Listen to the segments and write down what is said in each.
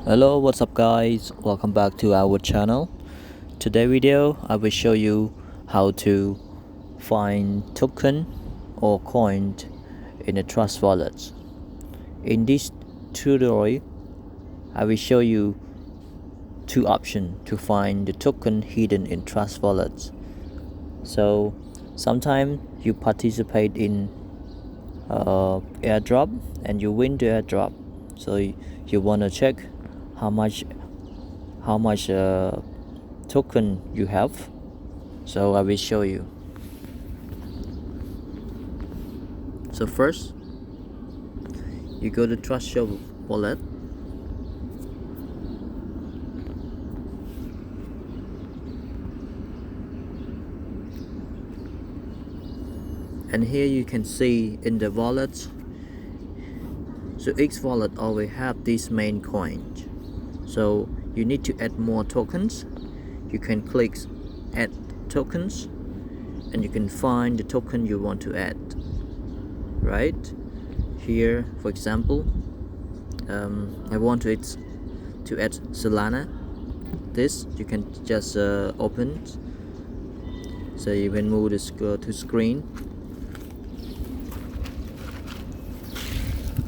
Hello, what's up guys? Welcome back to our channel. Today video I will show you how to find token or coin in a Trust wallet. In this tutorial I will show you two options to find the token hidden in Trust wallets. So sometimes you participate in airdrop and you win the airdrop, so you want to check how much token you have. So I will show you. So first you go to Trust Your Wallet, and here you can see in the wallet, so each wallet always have this main coin. So you need to add more tokens. You can click add tokens and you can find the token you want to add. Right here, for example, I want to add Solana. This you can just open. So you can move this to screen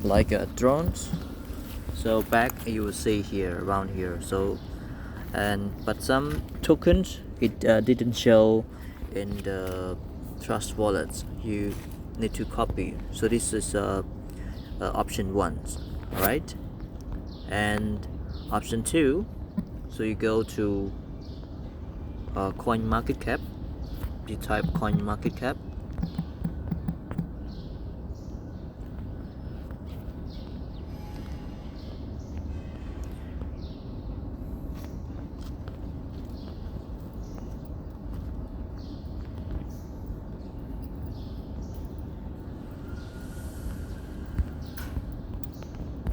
like a drones. So back you will see here around here. So but some tokens it didn't show in the Trust wallets. You need to copy. So this is option 1, right? And option 2, so you go to CoinMarketCap. You type CoinMarketCap.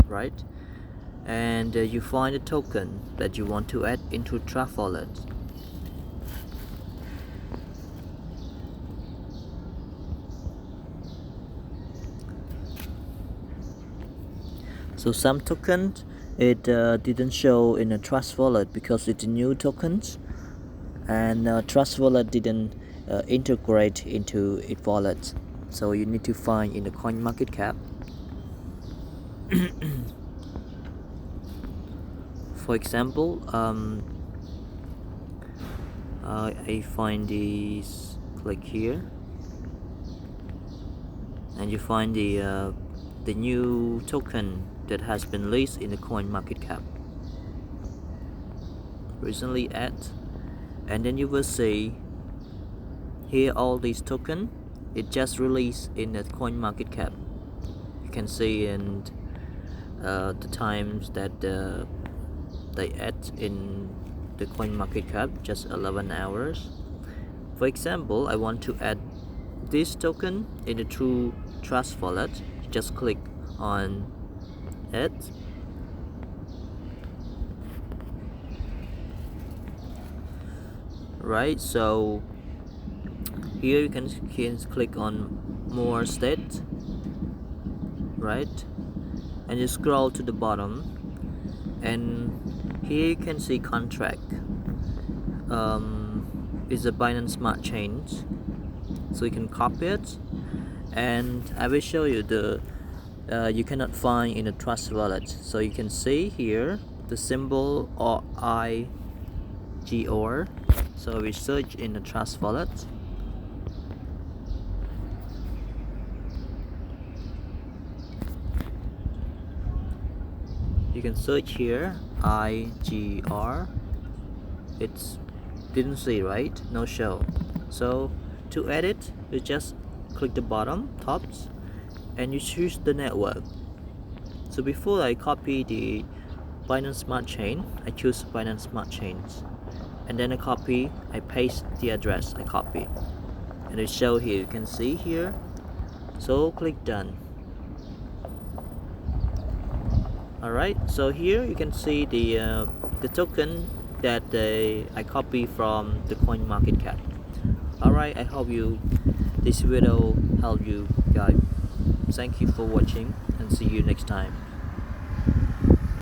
Right, and you find a token that you want to add into Trust wallet. So some tokens it didn't show in a Trust wallet because it's new tokens, and Trust wallet didn't integrate into its wallet. So you need to find in the CoinMarketCap. For example, I find these, click here, and you find the new token that has been released in the CoinMarketCap, recently added, and then you will see here all these tokens it just released in the CoinMarketCap. You can see in the times that they add in the CoinMarketCap, just 11 hours. For example, I want to add this token in the True Trust wallet. Just click on it, right? So here you can click on more state, right, and you scroll to the bottom, and here you can see contract is a Binance Smart Chain, so you can copy it, and I will show you the you cannot find in the Trust wallet. So you can see here the symbol or IGR. So we search in the Trust wallet. You can search here IGR. It's didn't see, right? No show. So to edit, you just click the bottom tops and you choose the network. So before I copy the Binance Smart Chain, I choose Binance Smart Chains, and then I paste the address I copy, and it show here. You can see here. So click done. Alright, so here you can see the token that I copy from the CoinMarketCap. Alright, I hope this video helped you guys. Thank you for watching and see you next time.